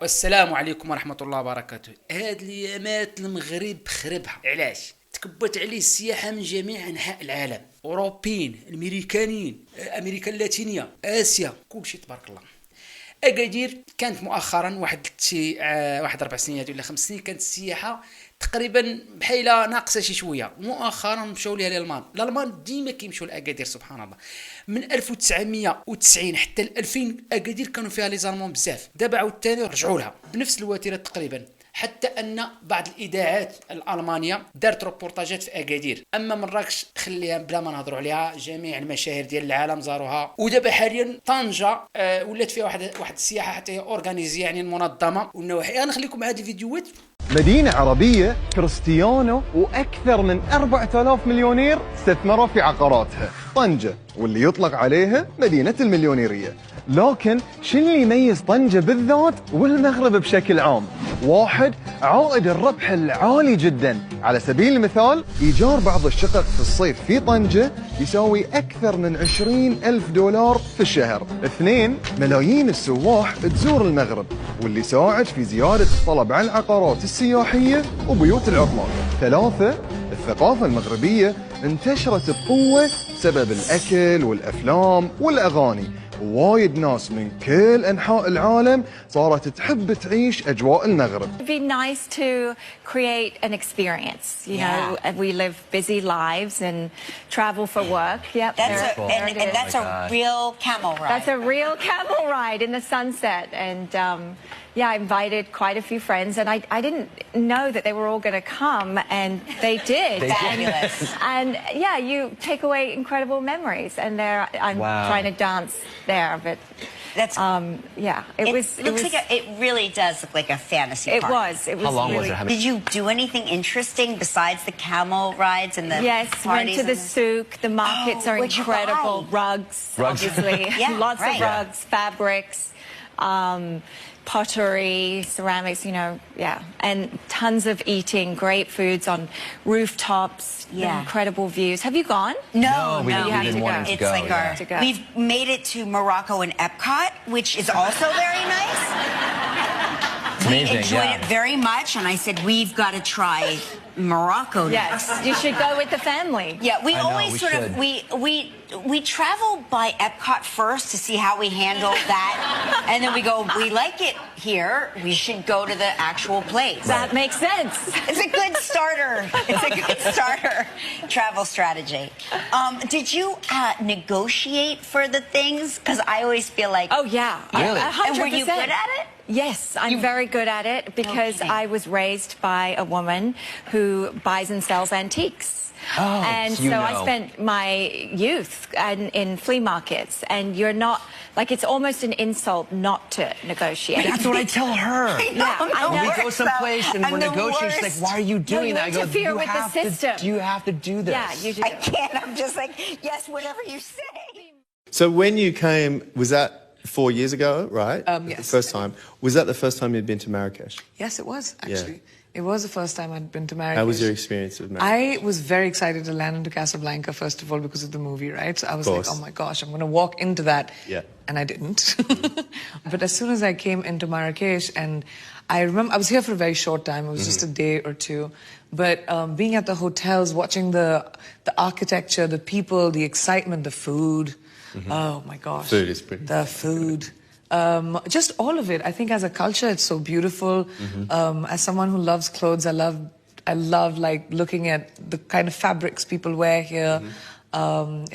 والسلام عليكم ورحمة الله وبركاته. هاد الأيامات المغرب خربها، علاش؟ تكبت عليه السياحة من جميع أنحاء العالم، أوروبيين، الأمريكانيين، أمريكا اللاتينية، آسيا، كل شيء تبارك الله. أكادير كانت مؤخرا واحد 4 سنين ولا 5 سنين كانت السياحة تقريبا بحيلة ناقصة شي شوية، مؤخرا مشاو ليها الألمان ديما كيمشيو لأكادير سبحان الله. من 1990 حتى 2000 أكادير كانوا فيها لي زالمون بزاف، دابا عاوتاني رجعوا لها بنفس الوتيرة تقريبا، حتى ان بعض الاذاعات الالمانيه دارت روبورتاجات في اكادير. اما مراكش خليها بلا ما نهضروا عليها، جميع المشاهير ديال العالم زاروها. ودابا حاليا طنجه ولات فيها واحد السياحه حتى هي اورغانيزيه يعني منظمه والنواحي. انا نخليكم مع هذه الفيديوهات. مدينة عربية كريستيانو وأكثر من 4000 مليونير استثمروا في عقاراتها، طنجة، واللي يطلق عليها مدينة المليونيرية. لكن شو اللي يميز طنجة بالذات والمغرب بشكل عام؟ واحد، عائد الربح العالي جدا. على سبيل المثال إيجار بعض الشقق في الصيف في طنجة يساوي أكثر من 20,000 دولار في الشهر. 2، ملايين السواح تزور المغرب، واللي ساعد في زيادة الطلب على العقارات السياحية وبيوت العطلة. 3، الثقافة المغربية انتشرت بقوة بسبب الأكل والأفلام والأغاني، وايد ناس من كل أنحاء العالم صارت تحب تعيش أجواء المغرب. It'd be nice to create an experience. You know, we live busy lives and travel for work. Yep, that's a real camel ride. That's a real camel ride in the sunset. And yeah, I invited quite a few friends, and I didn't know that they were all going to come, and they did. Fabulous. And yeah, you take away incredible memories. And I'm trying to dance there, but that's yeah, it looks like it really does look like a fantasy park. It was. How long really, was it? Did you do anything interesting besides the camel rides and the yes, parties? went to the souk. The markets are incredible. Rugs, obviously. Lots of rugs, fabrics, pottery, ceramics, you know, and tons of eating, great foods on rooftops, incredible views. Have you gone? No, we you have didn't to want go. to It's go, like we've made it to Morocco and Epcot, which is also very nice. Amazing, we enjoyed it very much, and I said we've got to try Morocco next. Yes, you should go with the family. Yeah, we always we travel by Epcot first to see how we handle that, and then we go, we like it here, we should go to the actual place. That makes sense. It's a good starter. It's a good starter travel strategy. Did you negotiate for the things? Because I always feel like... Oh, yeah. Really? 100%. And were you good at it? Yes, I'm very good at it because I was raised by a woman who buys and sells antiques. And so I spent my youth in flea markets, and you're not, like, it's almost an insult not to negotiate. That's what I tell her. I know. We go someplace and we're negotiating. She's like, why are you doing that? I go, interfere with the system. You have to do this. Yeah, you do. I can't. I'm just like, yes, whatever you say. So when you came, was that 4 years ago, right? Yes. The first time. Was that the first time you'd been to Marrakesh? Yes, it was, actually. It was the first time I'd been to Marrakesh. How was your experience with Marrakesh? I was very excited to land into Casablanca, first of all, because of the movie, right? So I was like, oh my gosh, I'm going to walk into that. Yeah. And I didn't. But as soon as I came into Marrakesh, and I remember, I was here for a very short time. It was just a day or two. But being at the hotels, watching the architecture, the people, the excitement, the food. Oh my gosh. Food is pretty. The food. Just all of it. I think as a culture, it's so beautiful. As someone who loves clothes, I love like looking at the kind of fabrics people wear here.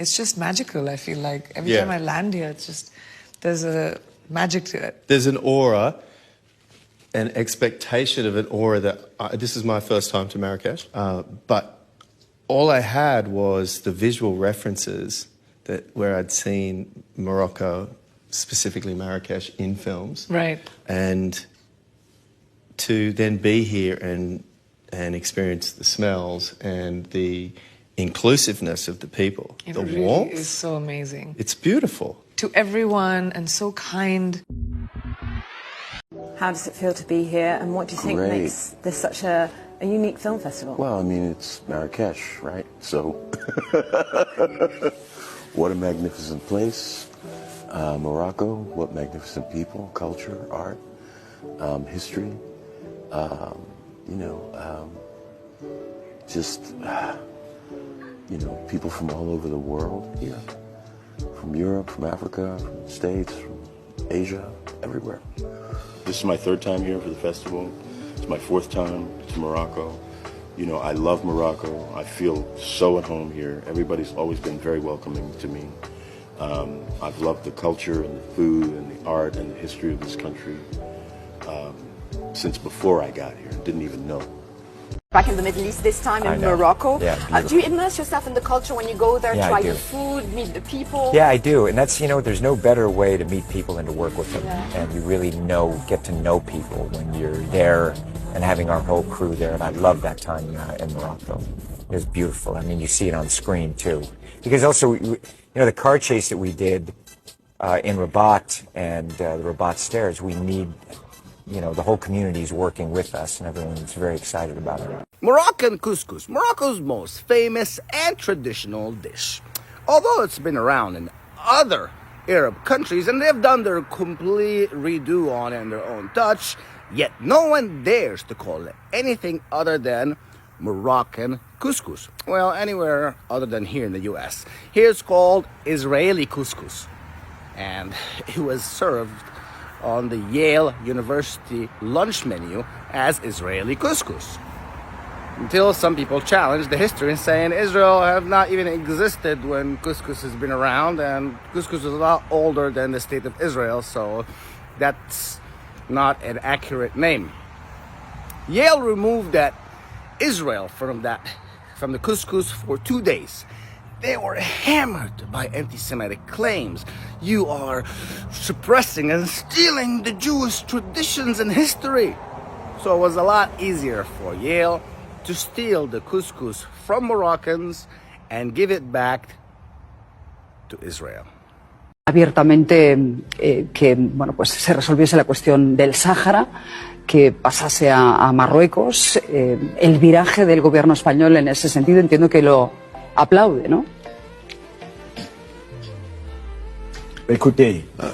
It's just magical. I feel like every time I land here, it's just there's a magic to it. There's an aura, an expectation of an aura that this is my first time to Marrakesh, but all I had was the visual references where I'd seen Morocco, specifically Marrakesh, in films. Right. And to then be here and experience the smells and the inclusiveness of the people, the really warmth. Is so amazing. It's beautiful. To everyone, and so kind. How does it feel to be here, and what do you think makes this such a unique film festival? Well, I mean, it's Marrakesh, right? So, what a magnificent place. Morocco, what magnificent people, culture, art. history, you know, just, you know, people from all over the world here, from Europe, from Africa, from the States, from Asia, everywhere. This is my third time here for the festival. It's my fourth time to Morocco. You know, I love Morocco. I feel so at home here. Everybody's always been very welcoming to me. I've loved the culture and the food and the art and the history of this country since before I got here. Didn't even know. Back in the Middle East this time in Morocco. Yeah, do you immerse yourself in the culture when you go there, try the food, meet the people? Yeah, I do. And that's, you know, there's no better way to meet people than to work with them. And you really get to know people when you're there and having our whole crew there. And I love that time in Morocco. It was beautiful. I mean, you see it on screen too. Because also, you know, the car chase that we did in Rabat and the Rabat stairs, we need, you know, the whole community is working with us and everyone's very excited about it. Moroccan couscous, Morocco's most famous and traditional dish. Although it's been around in other Arab countries and they've done their complete redo on it and their own touch, yet no one dares to call it anything other than Moroccan couscous. Well, anywhere other than here in the US. Here it's called Israeli couscous. And it was served on the Yale University lunch menu as Israeli couscous. Until some people challenged the history and saying Israel have not even existed when couscous has been around, and couscous is a lot older than the state of Israel, so that's not an accurate name. Yale removed that Israel from the couscous for 2 days. They were hammered by anti-Semitic claims. You are suppressing and stealing the Jewish traditions and history. So it was a lot easier for Yale to steal the couscous from Moroccans and give it back to Israel. Abiertamente que bueno, pues se resolviese la cuestión del Sáhara, que pasase a Marruecos. El viraje del gobierno español en ese sentido entiendo que lo aplaude, ¿no?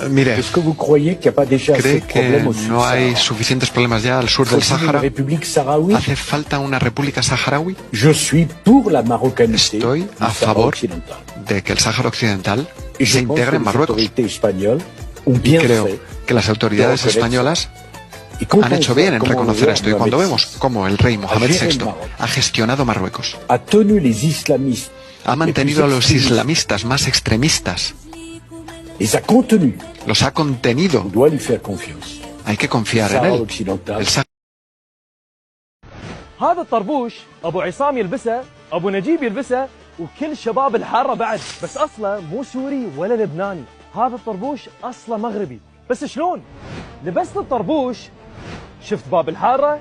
Mire, ¿cree que no hay suficientes problemas ya al sur del Sáhara? ¿Hace falta una república saharaui? Estoy a favor de que el Sáhara Occidental se integre en Marruecos. Y creo que las autoridades españolas han hecho bien en reconocer esto. Y cuando vemos cómo el rey Mohamed VI ha gestionado Marruecos, ha mantenido a los islamistas más extremistas, los ha contenido, hay que confiar en él. هذا الطربوش ابو عصام يلبسه، ابو نجيب يلبسه، وكل شباب الحاره بعد، بس اصله مو سوري ولا لبناني، هذا الطربوش اصله مغربي. بس شلون؟ لبست الطربوش، شفت باب الحاره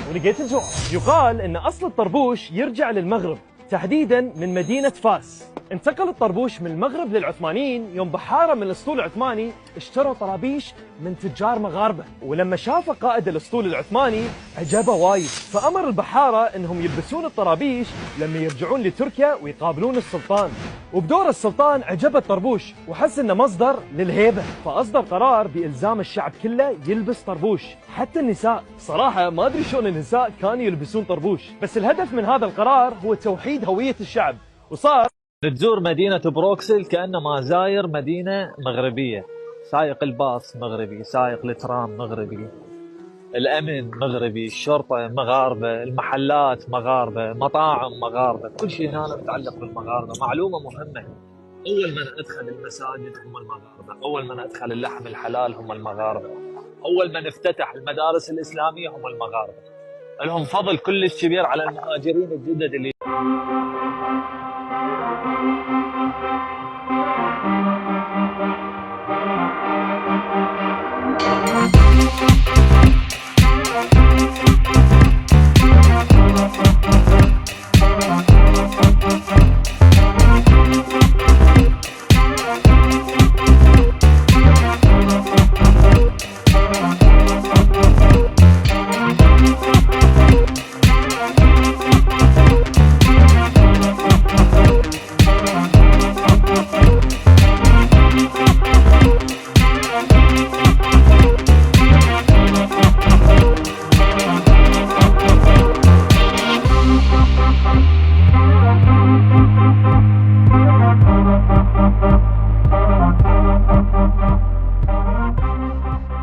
ولقيت الجوع. يقال ان اصل الطربوش يرجع للمغرب، تحديدا من مدينه فاس. انتقل الطربوش من المغرب للعثمانيين يوم بحاره من الاسطول العثماني اشتروا طرابيش من تجار مغاربه، ولما شافه قائد الاسطول العثماني عجبه وايد، فامر البحاره انهم يلبسون الطرابيش لما يرجعون لتركيا ويقابلون السلطان. وبدور السلطان عجبه الطربوش وحس انه مصدر للهيبه، فاصدر قرار بالزام الشعب كله يلبس طربوش، حتى النساء. صراحه ما ادري شلون النساء كانوا يلبسون طربوش، بس الهدف من هذا القرار هو توحيد هويه الشعب. وصار تزور مدينة بروكسل كأنما زاير مدينة مغربية، سايق الباص مغربي، سايق الترام مغربي، الأمن مغربي، الشرطة مغاربة، المحلات مغاربة، مطاعم مغاربة، كل شيء هنا متعلق بالمغاربة. معلومة مهمة، أول من أدخل المساجد هم المغاربة، أول من أدخل اللحم الحلال هم المغاربة، أول من افتتح المدارس الإسلامية هم المغاربة. لهم فضل كلش كبير على المهاجرين الجدد اللي